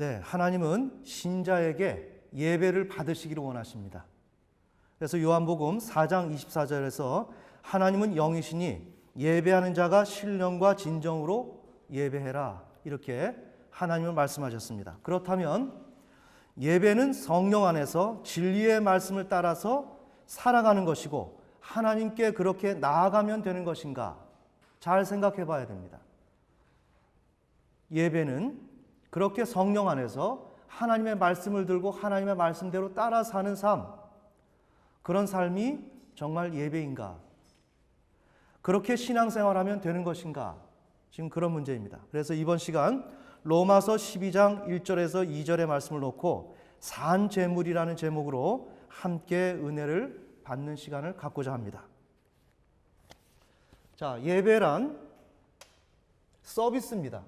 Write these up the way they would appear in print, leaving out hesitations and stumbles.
네, 하나님은 신자에게 예배를 받으시기를 원하십니다. 그래서 요한복음 4장 24절에서 하나님은 영이시니 예배하는 자가 신령과 진정으로 예배해라, 이렇게 하나님은 말씀하셨습니다. 그렇다면 예배는 성령 안에서 진리의 말씀을 따라서 살아가는 것이고 하나님께 그렇게 나아가면 되는 것인가? 잘 생각해 봐야 됩니다. 예배는 그렇게 성령 안에서 하나님의 말씀을 들고 하나님의 말씀대로 따라 사는 삶, 그런 삶이 정말 예배인가? 그렇게 신앙생활하면 되는 것인가? 지금 그런 문제입니다. 그래서 이번 시간 로마서 12장 1절에서 2절의 말씀을 놓고 산제물이라는 제목으로 함께 은혜를 받는 시간을 갖고자 합니다. 자, 예배란 서비스입니다.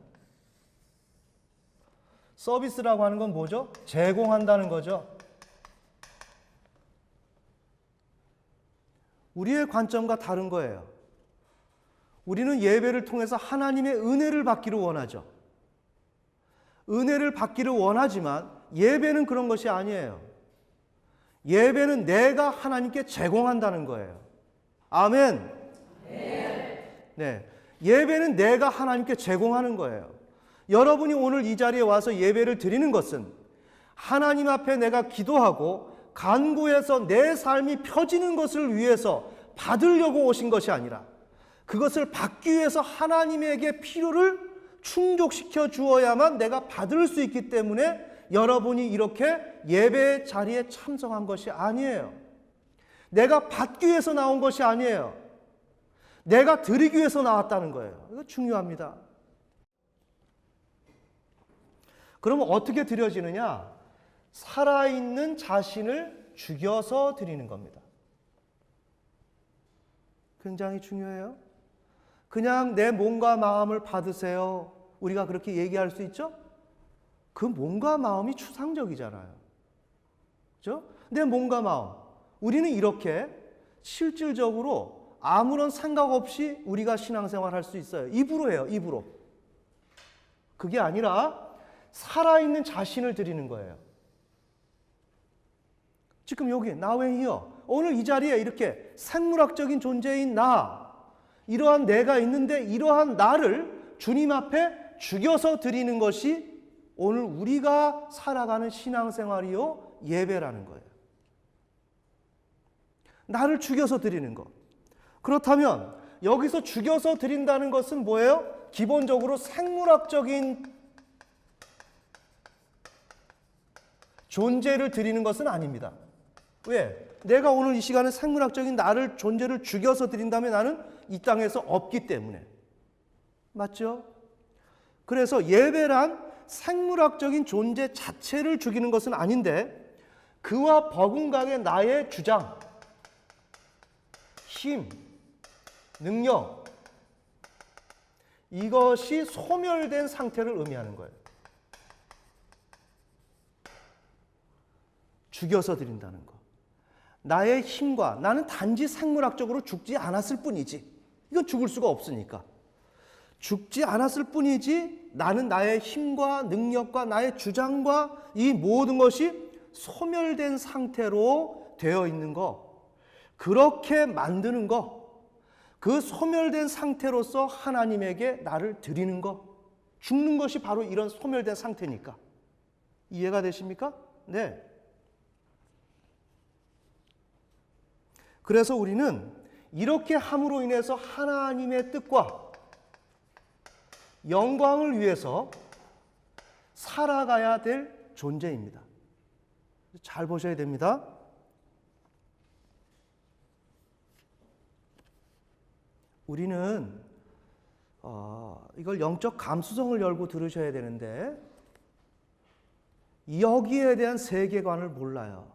서비스라고 하는 건 뭐죠? 제공한다는 거죠. 우리의 관점과 다른 거예요. 우리는 예배를 통해서 하나님의 은혜를 받기를 원하죠. 은혜를 받기를 원하지만 예배는 그런 것이 아니에요. 예배는 내가 하나님께 제공한다는 거예요. 아멘. 네. 예배는 내가 하나님께 제공하는 거예요. 여러분이 오늘 이 자리에 와서 예배를 드리는 것은 하나님 앞에 내가 기도하고 간구해서 내 삶이 펴지는 것을 위해서 받으려고 오신 것이 아니라 그것을 받기 위해서 하나님에게 필요를 충족시켜 주어야만 내가 받을 수 있기 때문에 여러분이 이렇게 예배 자리에 참석한 것이 아니에요. 내가 받기 위해서 나온 것이 아니에요. 내가 드리기 위해서 나왔다는 거예요. 이거 중요합니다. 그러면 어떻게 드려지느냐? 살아있는 자신을 죽여서 드리는 겁니다. 굉장히 중요해요. 그냥 내 몸과 마음을 받으세요, 우리가 그렇게 얘기할 수 있죠? 그 몸과 마음이 추상적이잖아요. 그렇죠? 내 몸과 마음. 우리는 이렇게 실질적으로 아무런 생각 없이 우리가 신앙생활 할 수 있어요. 입으로 해요, 입으로. 그게 아니라 살아있는 자신을 드리는 거예요. 지금 여기 Now and Here, 오늘 이 자리에 이렇게 생물학적인 존재인 나, 이러한 내가 있는데 이러한 나를 주님 앞에 죽여서 드리는 것이 오늘 우리가 살아가는 신앙생활이요 예배라는 거예요. 나를 죽여서 드리는 것. 그렇다면 여기서 죽여서 드린다는 것은 뭐예요? 기본적으로 생물학적인 존재를 드리는 것은 아닙니다. 왜? 내가 오늘 이 시간에 생물학적인 나를, 존재를 죽여서 드린다면 나는 이 땅에서 없기 때문에. 맞죠? 그래서 예배란 생물학적인 존재 자체를 죽이는 것은 아닌데 그와 버금가게 나의 주장, 힘, 능력, 이것이 소멸된 상태를 의미하는 거예요. 죽여서 드린다는 것. 나의 힘과 나는 단지 생물학적으로 죽지 않았을 뿐이지. 이건 죽을 수가 없으니까. 죽지 않았을 뿐이지 나는 나의 힘과 능력과 나의 주장과 이 모든 것이 소멸된 상태로 되어 있는 것. 그렇게 만드는 것. 그 소멸된 상태로서 하나님에게 나를 드리는 것. 죽는 것이 바로 이런 소멸된 상태니까. 이해가 되십니까? 네. 그래서 우리는 이렇게 함으로 인해서 하나님의 뜻과 영광을 위해서 살아가야 될 존재입니다. 잘 보셔야 됩니다. 우리는 이걸 영적 감수성을 열고 들으셔야 되는데 여기에 대한 세계관을 몰라요.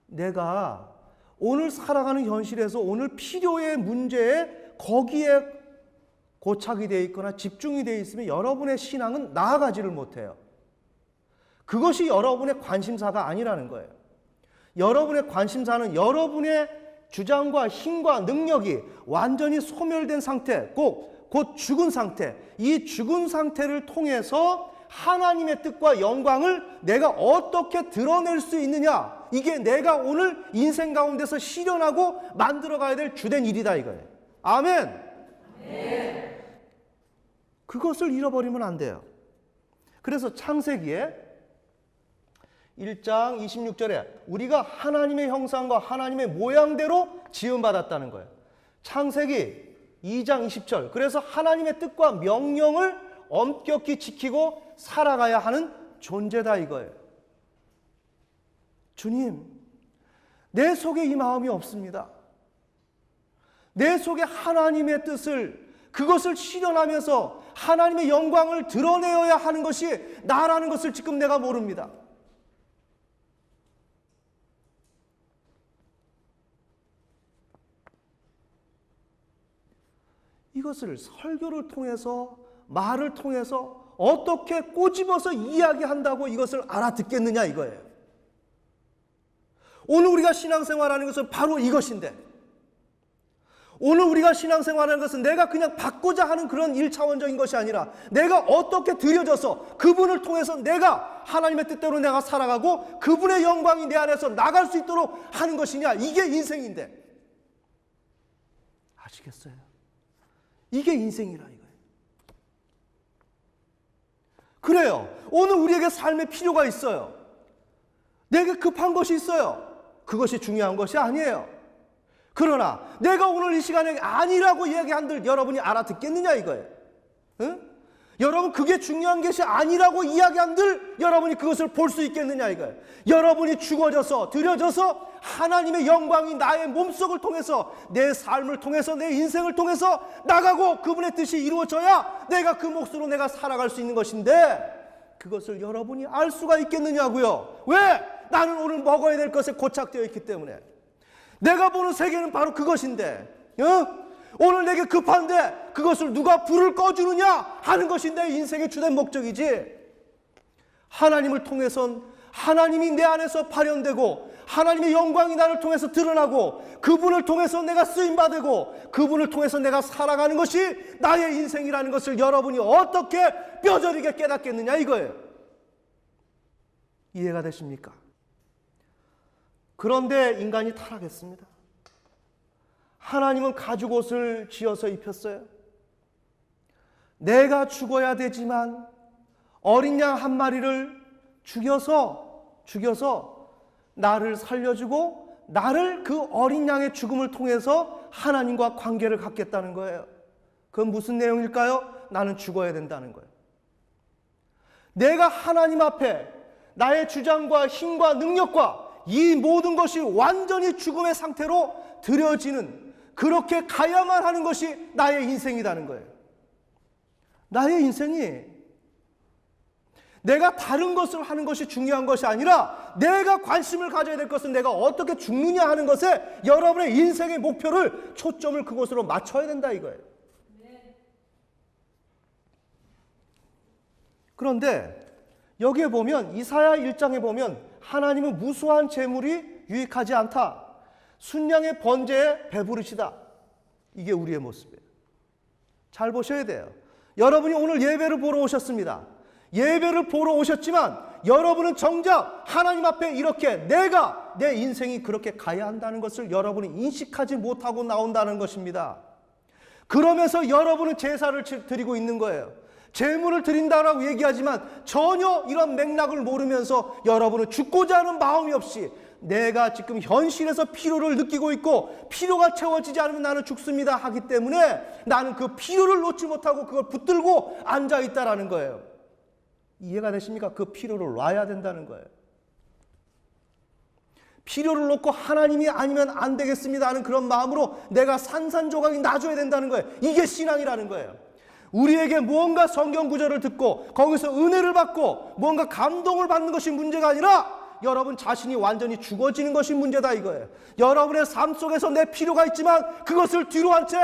내가 오늘 살아가는 현실에서 오늘 필요의 문제에 거기에 고착이 되어 있거나 집중이 되어 있으면 여러분의 신앙은 나아가지를 못해요. 그것이 여러분의 관심사가 아니라는 거예요. 여러분의 관심사는 여러분의 주장과 힘과 능력이 완전히 소멸된 상태, 곧 죽은 상태, 이 죽은 상태를 통해서 하나님의 뜻과 영광을 내가 어떻게 드러낼 수 있느냐, 이게 내가 오늘 인생 가운데서 실현하고 만들어가야 될 주된 일이다 이거예요. 아멘. 네. 그것을 잃어버리면 안 돼요. 그래서 창세기에 1장 26절에 우리가 하나님의 형상과 하나님의 모양대로 지음받았다는 거예요. 창세기 2장 20절. 그래서 하나님의 뜻과 명령을 엄격히 지키고 살아가야 하는 존재다 이거예요. 주님, 내 속에 이 마음이 없습니다. 내 속에 하나님의 뜻을, 그것을 실현하면서 하나님의 영광을 드러내어야 하는 것이 나라는 것을 지금 내가 모릅니다. 이것을 설교를 통해서, 말을 통해서 어떻게 꼬집어서 이야기한다고 이것을 알아듣겠느냐 이거예요. 오늘 우리가 신앙생활하는 것은 바로 이것인데, 오늘 우리가 신앙생활하는 것은 내가 그냥 받고자 하는 그런 1차원적인 것이 아니라 내가 어떻게 드려져서 그분을 통해서 내가 하나님의 뜻대로 내가 살아가고 그분의 영광이 내 안에서 나갈 수 있도록 하는 것이냐, 이게 인생인데. 아시겠어요? 이게 인생이라 이거예요. 그래요. 오늘 우리에게 삶의 필요가 있어요. 내게 급한 것이 있어요. 그것이 중요한 것이 아니에요. 그러나 내가 오늘 이 시간에 아니라고 이야기한들 여러분이 알아듣겠느냐 이거예요. 응? 여러분, 그게 중요한 것이 아니라고 이야기한들 여러분이 그것을 볼 수 있겠느냐 이거예요. 여러분이 죽어져서 드려져서 하나님의 영광이 나의 몸속을 통해서, 내 삶을 통해서, 내 인생을 통해서 나가고 그분의 뜻이 이루어져야 내가 그 몫으로 내가 살아갈 수 있는 것인데, 그것을 여러분이 알 수가 있겠느냐고요. 왜? 나는 오늘 먹어야 될 것에 고착되어 있기 때문에. 내가 보는 세계는 바로 그것인데, 오늘 내게 급한데 그것을 누가 불을 꺼주느냐 하는 것이 내 인생의 주된 목적이지, 하나님을 통해선 하나님이 내 안에서 발현되고 하나님의 영광이 나를 통해서 드러나고 그분을 통해서 내가 쓰임받고 그분을 통해서 내가 살아가는 것이 나의 인생이라는 것을 여러분이 어떻게 뼈저리게 깨닫겠느냐 이거예요. 이해가 되십니까? 그런데 인간이 타락했습니다. 하나님은 가죽옷을 지어서 입혔어요. 내가 죽어야 되지만 어린 양 한 마리를 죽여서 나를 살려주고 나를 그 어린 양의 죽음을 통해서 하나님과 관계를 갖겠다는 거예요. 그건 무슨 내용일까요? 나는 죽어야 된다는 거예요. 내가 하나님 앞에 나의 주장과 힘과 능력과 이 모든 것이 완전히 죽음의 상태로 드려지는, 그렇게 가야만 하는 것이 나의 인생이라는 거예요. 나의 인생이 내가 다른 것을 하는 것이 중요한 것이 아니라 내가 관심을 가져야 될 것은 내가 어떻게 죽느냐 하는 것에 여러분의 인생의 목표를, 초점을 그곳으로 맞춰야 된다 이거예요. 그런데 여기에 보면, 이사야 1장에 보면 하나님은 무수한 재물이 유익하지 않다. 순양의 번제에 배부르시다. 이게 우리의 모습이에요. 잘 보셔야 돼요. 여러분이 오늘 예배를 보러 오셨습니다. 예배를 보러 오셨지만 여러분은 정작 하나님 앞에 이렇게 내가, 내 인생이 그렇게 가야 한다는 것을 여러분이 인식하지 못하고 나온다는 것입니다. 그러면서 여러분은 제사를 드리고 있는 거예요. 제물을 드린다라고 얘기하지만 전혀 이런 맥락을 모르면서 여러분은 죽고자 하는 마음이 없이 내가 지금 현실에서 필요를 느끼고 있고 필요가 채워지지 않으면 나는 죽습니다 하기 때문에 나는 그 필요를 놓지 못하고 그걸 붙들고 앉아있다라는 거예요. 이해가 되십니까? 그 필요를 놔야 된다는 거예요. 필요를 놓고 하나님이 아니면 안 되겠습니다 하는 그런 마음으로 내가 산산조각이 놔줘야 된다는 거예요. 이게 신앙이라는 거예요. 우리에게 무언가 성경 구절을 듣고 거기서 은혜를 받고 무언가 감동을 받는 것이 문제가 아니라 여러분 자신이 완전히 죽어지는 것이 문제다 이거예요. 여러분의 삶 속에서 내 필요가 있지만 그것을 뒤로 한 채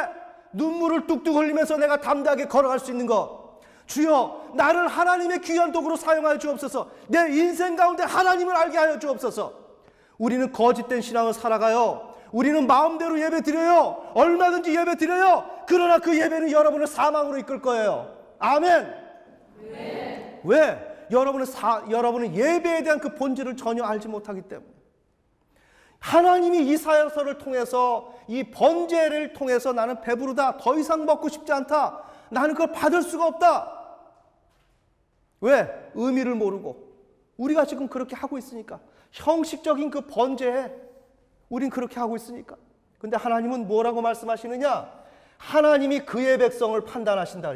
눈물을 뚝뚝 흘리면서 내가 담대하게 걸어갈 수 있는 것. 주여, 나를 하나님의 귀한 도구로 사용하여 주옵소서. 내 인생 가운데 하나님을 알게 하여 주옵소서. 우리는 거짓된 신앙을 살아가요. 우리는 마음대로 예배 드려요. 얼마든지 예배 드려요. 그러나 그 예배는 여러분을 사망으로 이끌 거예요. 아멘. 네. 왜? 여러분은 예배에 대한 그 본질을 전혀 알지 못하기 때문에. 하나님이 이사야서를 통해서 이 번제를 통해서 나는 배부르다, 더 이상 먹고 싶지 않다, 나는 그걸 받을 수가 없다. 왜? 의미를 모르고. 우리가 지금 그렇게 하고 있으니까. 형식적인 그 번제에 우린 그렇게 하고 있으니까. 근데 하나님은 뭐라고 말씀하시느냐? 하나님이 그의 백성을 판단하신다.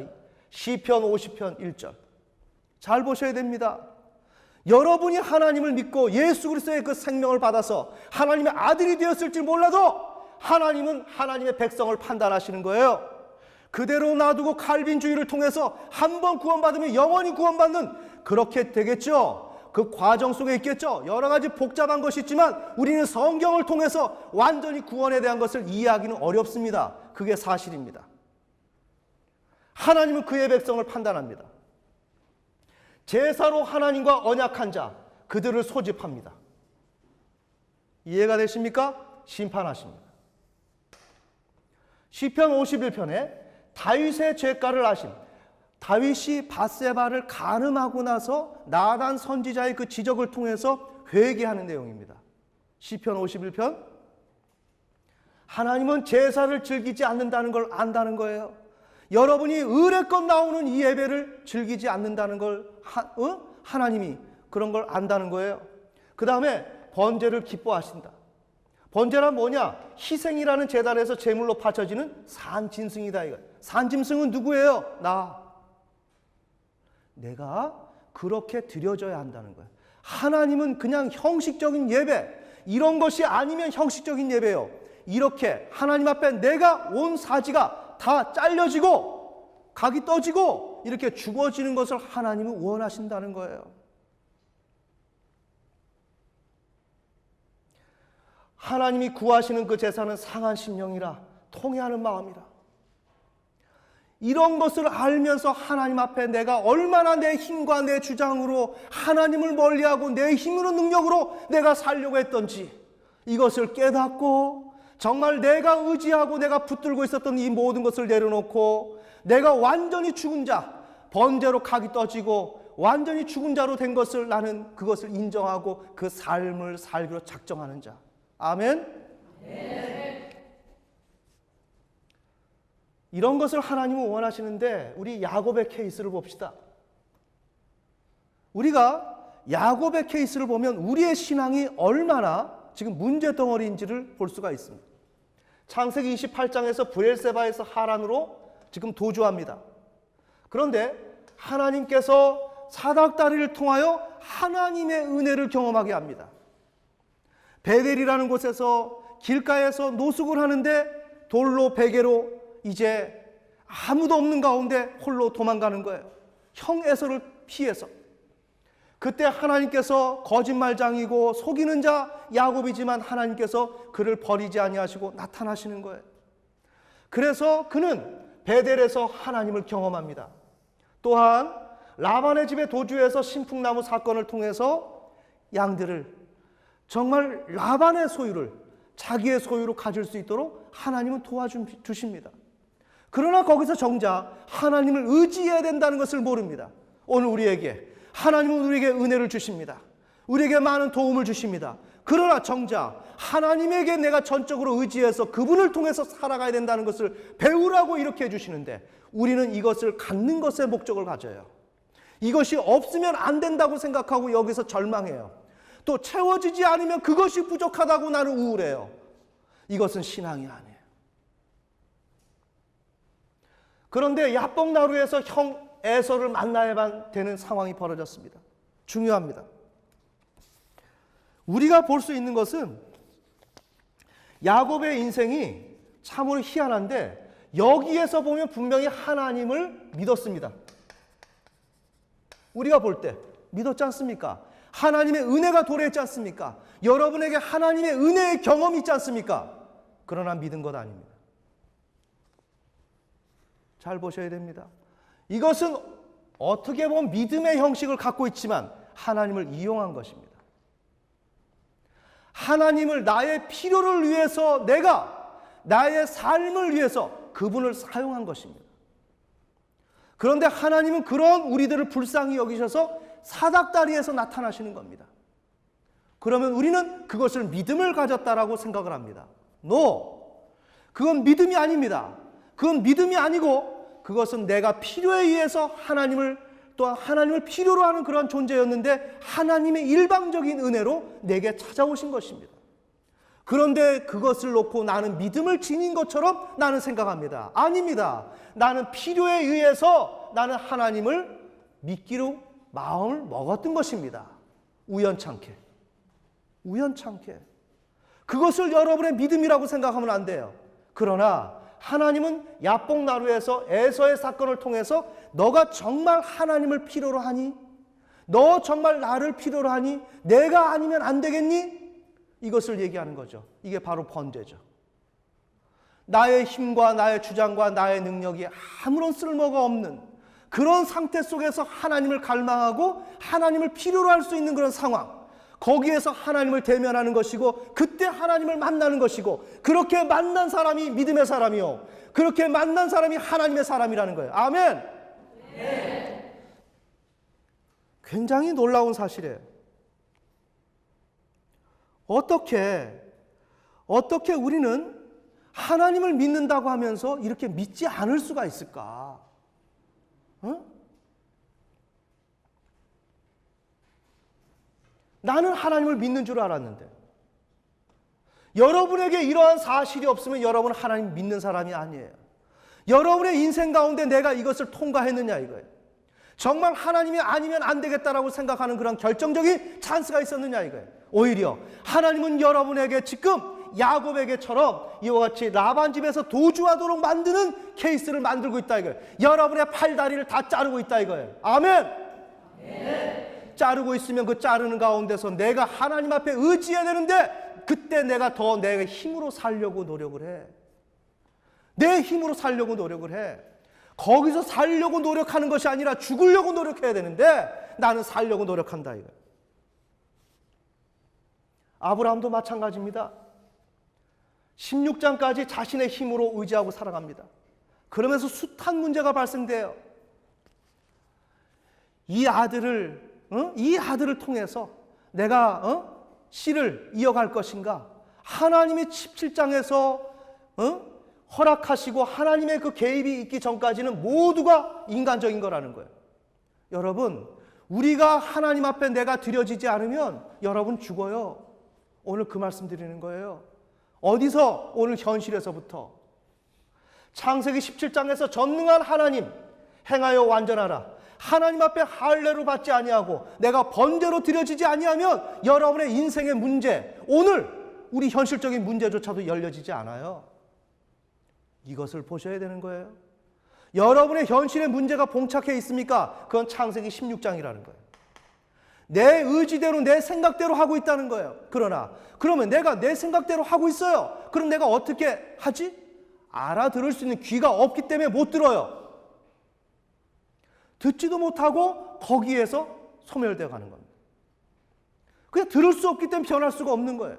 시편 50편 1절. 잘 보셔야 됩니다. 여러분이 하나님을 믿고 예수 그리스도의 그 생명을 받아서 하나님의 아들이 되었을지 몰라도 하나님은 하나님의 백성을 판단하시는 거예요. 그대로 놔두고 칼빈주의를 통해서 한 번 구원받으면 영원히 구원받는, 그렇게 되겠죠. 그 과정 속에 있겠죠. 여러 가지 복잡한 것이 있지만 우리는 성경을 통해서 완전히 구원에 대한 것을 이해하기는 어렵습니다. 그게 사실입니다. 하나님은 그의 백성을 판단합니다. 제사로 하나님과 언약한 자, 그들을 소집합니다. 이해가 되십니까? 심판하십니다. 시편 51편에 다윗의 죄가를 아심, 다윗이 밧세바를 간음하고 나서 나단 선지자의 그 지적을 통해서 회개하는 내용입니다. 시편 51편. 하나님은 제사를 즐기지 않는다는 걸 안다는 거예요. 여러분이 의례껏 나오는 이 예배를 즐기지 않는다는 걸 하나님이 그런 걸 안다는 거예요. 그 다음에 번제를 기뻐하신다. 번제란 뭐냐? 희생이라는 제단에서 제물로 바쳐지는 산짐승이다. 이거. 산짐승은 누구예요? 내가 그렇게 드려져야 한다는 거예요. 하나님은 그냥 형식적인 예배, 이런 것이 아니면 형식적인 예배예요. 이렇게 하나님 앞에 내가 온 사지가 다 잘려지고 각이 떠지고 이렇게 죽어지는 것을 하나님은 원하신다는 거예요. 하나님이 구하시는 그 제사는 상한 심령이라 통회하는 마음이라. 이런 것을 알면서 하나님 앞에 내가 얼마나 내 힘과 내 주장으로 하나님을 멀리하고 내 힘으로 능력으로 내가 살려고 했던지 이것을 깨닫고 정말 내가 의지하고 내가 붙들고 있었던 이 모든 것을 내려놓고 내가 완전히 죽은 자, 번제로 각이 떠지고 완전히 죽은 자로 된 것을 나는 그것을 인정하고 그 삶을 살기로 작정하는 자. 아멘? 네. 이런 것을 하나님은 원하시는데 우리 야곱의 케이스를 봅시다. 우리가 야곱의 케이스를 보면 우리의 신앙이 얼마나 지금 문제덩어리인지를 볼 수가 있습니다. 창세기 28장에서 브엘세바에서 하란으로 지금 도주합니다. 그런데 하나님께서 사닥다리를 통하여 하나님의 은혜를 경험하게 합니다. 베델이라는 곳에서 길가에서 노숙을 하는데 돌로 베개로 이제 아무도 없는 가운데 홀로 도망가는 거예요. 형 에서를 피해서. 그때 하나님께서 거짓말장이고 속이는 자 야곱이지만 하나님께서 그를 버리지 아니하시고 나타나시는 거예요. 그래서 그는 베델에서 하나님을 경험합니다. 또한 라반의 집에 도주해서 신풍나무 사건을 통해서 양들을 정말 라반의 소유를 자기의 소유로 가질 수 있도록 하나님은 도와주십니다. 그러나 거기서 정작 하나님을 의지해야 된다는 것을 모릅니다. 오늘 우리에게 하나님은 우리에게 은혜를 주십니다. 우리에게 많은 도움을 주십니다. 그러나 정작 하나님에게 내가 전적으로 의지해서 그분을 통해서 살아가야 된다는 것을 배우라고 이렇게 해주시는데 우리는 이것을 갖는 것에 목적을 가져요. 이것이 없으면 안 된다고 생각하고 여기서 절망해요. 또 채워지지 않으면 그것이 부족하다고 나는 우울해요. 이것은 신앙이 아니에요. 그런데 야복나루에서 형 에서를 만나야만 되는 상황이 벌어졌습니다. 중요합니다. 우리가 볼 수 있는 것은 야곱의 인생이 참으로 희한한데 여기에서 보면 분명히 하나님을 믿었습니다. 우리가 볼 때 믿었지 않습니까? 하나님의 은혜가 도래했지 않습니까? 여러분에게 하나님의 은혜의 경험이 있지 않습니까? 그러나 믿은 것 아닙니다. 잘 보셔야 됩니다. 이것은 어떻게 보면 믿음의 형식을 갖고 있지만 하나님을 이용한 것입니다. 하나님을 나의 필요를 위해서 내가 나의 삶을 위해서 그분을 사용한 것입니다. 그런데 하나님은 그런 우리들을 불쌍히 여기셔서 사닥다리에서 나타나시는 겁니다. 그러면 우리는 그것을 믿음을 가졌다라고 생각을 합니다. 그건 믿음이 아닙니다. 그건 믿음이 아니고 그것은 내가 필요에 의해서 하나님을 또한 하나님을 필요로 하는 그런 존재였는데 하나님의 일방적인 은혜로 내게 찾아오신 것입니다. 그런데 그것을 놓고 나는 믿음을 지닌 것처럼 나는 생각합니다. 아닙니다. 나는 필요에 의해서 나는 하나님을 믿기로 마음을 먹었던 것입니다. 우연찮게. 그것을 여러분의 믿음이라고 생각하면 안 돼요. 그러나 하나님은 야복나루에서 에서의 사건을 통해서 너가 정말 하나님을 필요로 하니? 너 정말 나를 필요로 하니? 내가 아니면 안 되겠니? 이것을 얘기하는 거죠. 이게 바로 번제죠. 나의 힘과 나의 주장과 나의 능력이 아무런 쓸모가 없는 그런 상태 속에서 하나님을 갈망하고 하나님을 필요로 할 수 있는 그런 상황, 거기에서 하나님을 대면하는 것이고 그때 하나님을 만나는 것이고 그렇게 만난 사람이 믿음의 사람이요, 그렇게 만난 사람이 하나님의 사람이라는 거예요. 아멘. 네. 굉장히 놀라운 사실이에요. 어떻게 우리는 하나님을 믿는다고 하면서 이렇게 믿지 않을 수가 있을까? 나는 하나님을 믿는 줄 알았는데, 여러분에게 이러한 사실이 없으면 여러분은 하나님 믿는 사람이 아니에요. 여러분의 인생 가운데 내가 이것을 통과했느냐 이거예요. 정말 하나님이 아니면 안 되겠다라고 생각하는 그런 결정적인 찬스가 있었느냐 이거예요. 오히려 하나님은 여러분에게 지금 야곱에게처럼 이와 같이 라반 집에서 도주하도록 만드는 케이스를 만들고 있다 이거예요. 여러분의 팔다리를 다 자르고 있다 이거예요. 아멘. 네. 자르고 있으면 그 자르는 가운데서 내가 하나님 앞에 의지해야 되는데 그때 내가 더 내 힘으로 살려고 노력을 해. 내 힘으로 살려고 노력을 해. 거기서 살려고 노력하는 것이 아니라 죽으려고 노력해야 되는데 나는 살려고 노력한다 이거예요. 아브라함도 마찬가지입니다. 16장까지 자신의 힘으로 의지하고 살아갑니다. 그러면서 숱한 문제가 발생돼요. 이 아들을 통해서 내가 씨를 이어갈 것인가? 하나님이 17장에서 허락하시고 하나님의 그 개입이 있기 전까지는 모두가 인간적인 거라는 거예요. 여러분, 우리가 하나님 앞에 내가 드려지지 않으면 여러분 죽어요. 오늘 그 말씀 드리는 거예요. 어디서? 오늘 현실에서부터. 창세기 17장에서 전능한 하나님 행하여 완전하라. 하나님 앞에 할례로 받지 아니하고 내가 번제로 드려지지 아니하면 여러분의 인생의 문제, 오늘 우리 현실적인 문제조차도 열려지지 않아요. 이것을 보셔야 되는 거예요. 여러분의 현실의 문제가 봉착해 있습니까? 그건 창세기 16장이라는 거예요. 내 의지대로 내 생각대로 하고 있다는 거예요. 그러면 내가 내 생각대로 하고 있어요. 그럼 내가 어떻게 하지? 알아들을 수 있는 귀가 없기 때문에 못 들어요. 듣지도 못하고 거기에서 소멸되어 가는 겁니다. 그냥 들을 수 없기 때문에 변할 수가 없는 거예요.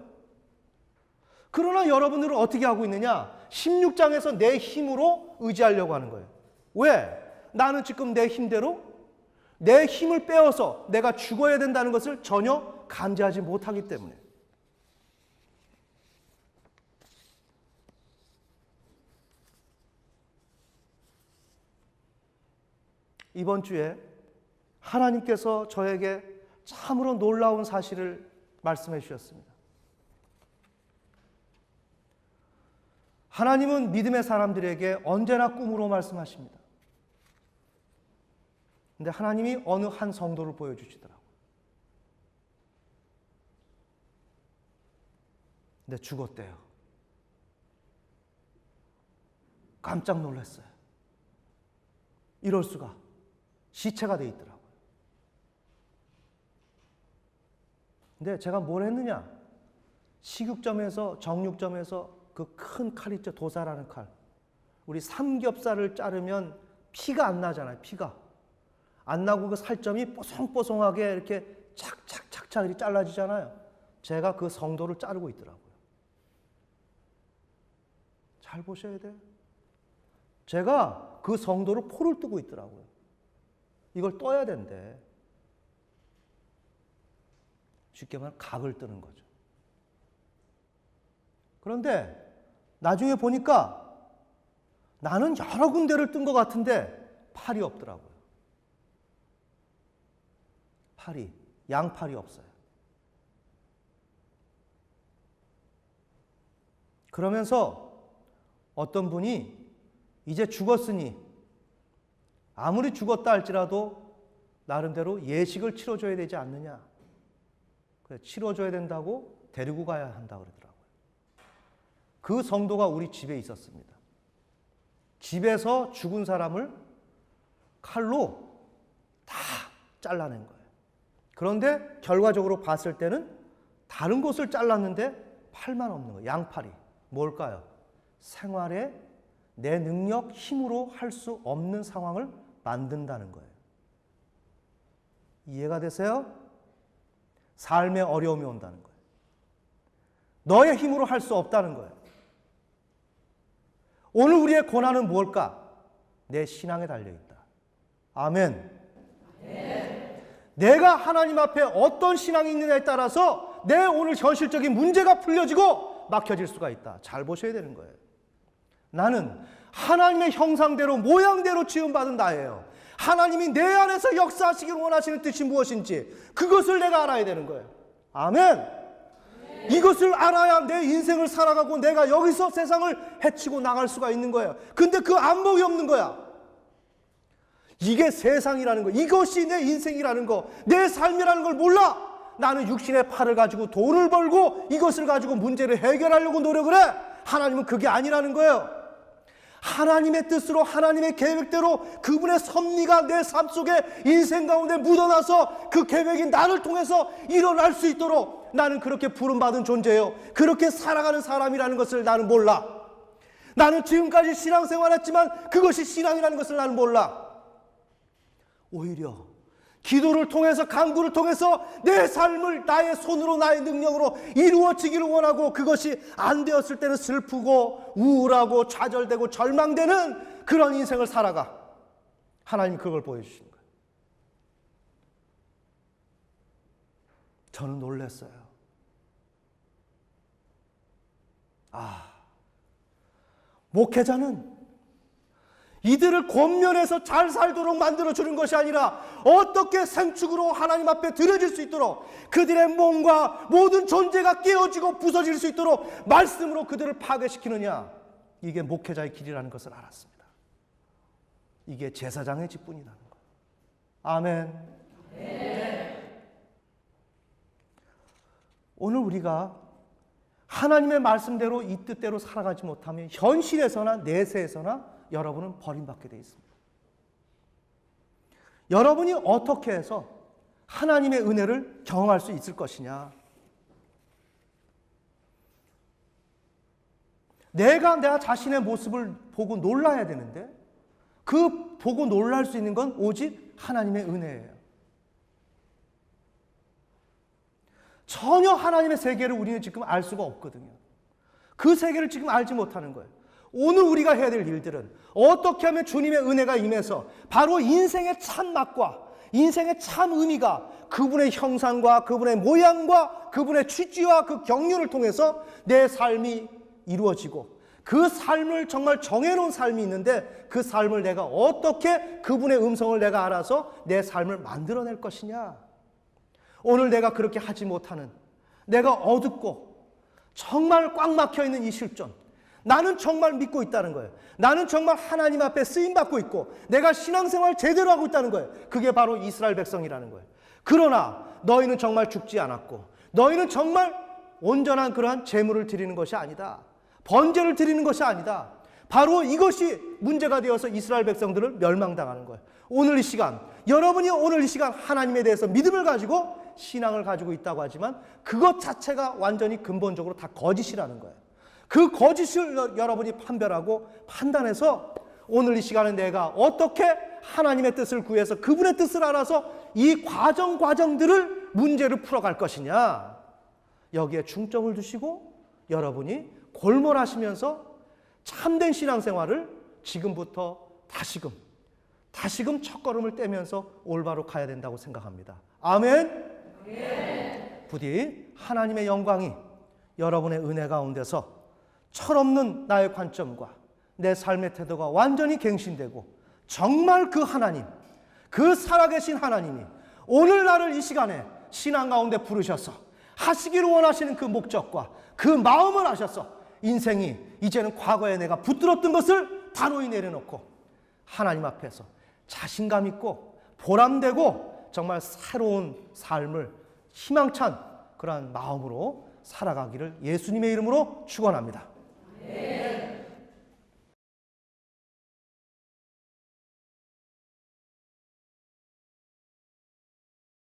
그러나 여러분들은 어떻게 하고 있느냐? 16장에서 내 힘으로 의지하려고 하는 거예요. 왜? 나는 지금 내 힘대로 내 힘을 빼어서 내가 죽어야 된다는 것을 전혀 감지하지 못하기 때문에. 이번 주에 하나님께서 저에게 참으로 놀라운 사실을 말씀해 주셨습니다. 하나님은 믿음의 사람들에게 언제나 꿈으로 말씀하십니다. 근데 하나님이 어느 한 성도를 보여주시더라고요. 근데 죽었대요. 깜짝 놀랐어요. 이럴 수가. 시체가 돼 있더라고요. 근데 제가 뭘 했느냐? 식육점에서 정육점에서 그 큰 칼 있죠. 도사라는 칼. 우리 삼겹살을 자르면 피가 안 나잖아요. 피가 안 나고 그 살점이 뽀송뽀송하게 이렇게 착착착착 이렇게 잘라지잖아요. 제가 그 성도를 자르고 있더라고요. 잘 보셔야 돼요. 제가 그 성도를 포를 뜨고 있더라고요. 이걸 떠야 된대. 쉽게 말하면 각을 뜨는 거죠. 그런데 나중에 보니까 나는 여러 군데를 뜬 것 같은데 팔이 없더라고요. 팔이, 양팔이 없어요. 그러면서 어떤 분이 이제 죽었으니 아무리 죽었다 할지라도 나름대로 예식을 치러줘야 되지 않느냐. 그래서 치러줘야 된다고 데리고 가야 한다고 그러더라고요. 그 성도가 우리 집에 있었습니다. 집에서 죽은 사람을 칼로 다 잘라낸 거예요. 그런데 결과적으로 봤을 때는 다른 곳을 잘랐는데 팔만 없는 거예요. 양팔이. 뭘까요? 생활에 내 능력, 힘으로 할 수 없는 상황을 만든다는 거예요. 이해가 되세요? 삶에 어려움이 온다는 거예요. 너의 힘으로 할 수 없다는 거예요. 오늘 우리의 고난은 뭘까? 내 신앙에 달려있다. 아멘. 네. 내가 하나님 앞에 어떤 신앙이 있느냐에 따라서 내 오늘 현실적인 문제가 풀려지고 막혀질 수가 있다. 잘 보셔야 되는 거예요. 나는 하나님의 형상대로 모양대로 지음받은 나예요. 하나님이 내 안에서 역사하시길 원하시는 뜻이 무엇인지 그것을 내가 알아야 되는 거예요. 아멘. 이것을 알아야 내 인생을 살아가고 내가 여기서 세상을 헤치고 나갈 수가 있는 거예요. 근데 그 안목이 없는 거야. 이게 세상이라는 거, 이것이 내 인생이라는 거, 내 삶이라는 걸 몰라. 나는 육신의 팔을 가지고 돈을 벌고 이것을 가지고 문제를 해결하려고 노력을 해. 하나님은 그게 아니라는 거예요. 하나님의 뜻으로 하나님의 계획대로 그분의 섭리가 내 삶 속에 인생 가운데 묻어나서 그 계획이 나를 통해서 일어날 수 있도록 나는 그렇게 부름받은 존재예요. 그렇게 살아가는 사람이라는 것을 나는 몰라. 나는 지금까지 신앙생활했지만 그것이 신앙이라는 것을 나는 몰라. 오히려 기도를 통해서 간구를 통해서 내 삶을 나의 손으로 나의 능력으로 이루어지기를 원하고 그것이 안 되었을 때는 슬프고 우울하고 좌절되고 절망되는 그런 인생을 살아가. 하나님 그걸 보여주시는 거예요. 저는 놀랐어요. 목회자는 이들을 권면해서 잘 살도록 만들어주는 것이 아니라 어떻게 생축으로 하나님 앞에 드려질 수 있도록 그들의 몸과 모든 존재가 깨어지고 부서질 수 있도록 말씀으로 그들을 파괴시키느냐. 이게 목회자의 길이라는 것을 알았습니다. 이게 제사장의 직분이라는 것. 아멘. 네. 오늘 우리가 하나님의 말씀대로 이 뜻대로 살아가지 못하면 현실에서나 내세에서나 여러분은 버림받게 되어 있습니다. 여러분이 어떻게 해서 하나님의 은혜를 경험할 수 있을 것이냐? 내가 자신의 모습을 보고 놀라야 되는데 그 보고 놀랄 수 있는 건 오직 하나님의 은혜예요. 전혀 하나님의 세계를 우리는 지금 알 수가 없거든요. 그 세계를 지금 알지 못하는 거예요. 오늘 우리가 해야 될 일들은 어떻게 하면 주님의 은혜가 임해서 바로 인생의 참 맛과 인생의 참 의미가 그분의 형상과 그분의 모양과 그분의 취지와 그 경륜을 통해서 내 삶이 이루어지고 그 삶을 정말 정해놓은 삶이 있는데 그 삶을 내가 어떻게 그분의 음성을 내가 알아서 내 삶을 만들어낼 것이냐. 오늘 내가 그렇게 하지 못하는 내가 어둡고 정말 꽉 막혀있는 이 실존, 나는 정말 믿고 있다는 거예요. 나는 정말 하나님 앞에 쓰임받고 있고 내가 신앙생활 제대로 하고 있다는 거예요. 그게 바로 이스라엘 백성이라는 거예요. 그러나 너희는 정말 죽지 않았고 너희는 정말 온전한 그러한 제물을 드리는 것이 아니다. 번제를 드리는 것이 아니다. 바로 이것이 문제가 되어서 이스라엘 백성들을 멸망당하는 거예요. 오늘 이 시간, 여러분이 오늘 이 시간 하나님에 대해서 믿음을 가지고 신앙을 가지고 있다고 하지만 그것 자체가 완전히 근본적으로 다 거짓이라는 거예요. 그 거짓을 여러분이 판별하고 판단해서 오늘 이 시간에 내가 어떻게 하나님의 뜻을 구해서 그분의 뜻을 알아서 이 과정들을 문제를 풀어갈 것이냐. 여기에 중점을 두시고 여러분이 골몰하시면서 참된 신앙생활을 지금부터 다시금 다시금 첫걸음을 떼면서 올바로 가야 된다고 생각합니다. 아멘? 부디 하나님의 영광이 여러분의 은혜 가운데서 철없는 나의 관점과 내 삶의 태도가 완전히 갱신되고 정말 그 하나님, 그 살아계신 하나님이 오늘 나를 이 시간에 신앙 가운데 부르셔서 하시기를 원하시는 그 목적과 그 마음을 아셔서 인생이 이제는 과거에 내가 붙들었던 것을 단호히 내려놓고 하나님 앞에서 자신감 있고 보람되고 정말 새로운 삶을 희망찬 그러한 마음으로 살아가기를 예수님의 이름으로 축원합니다.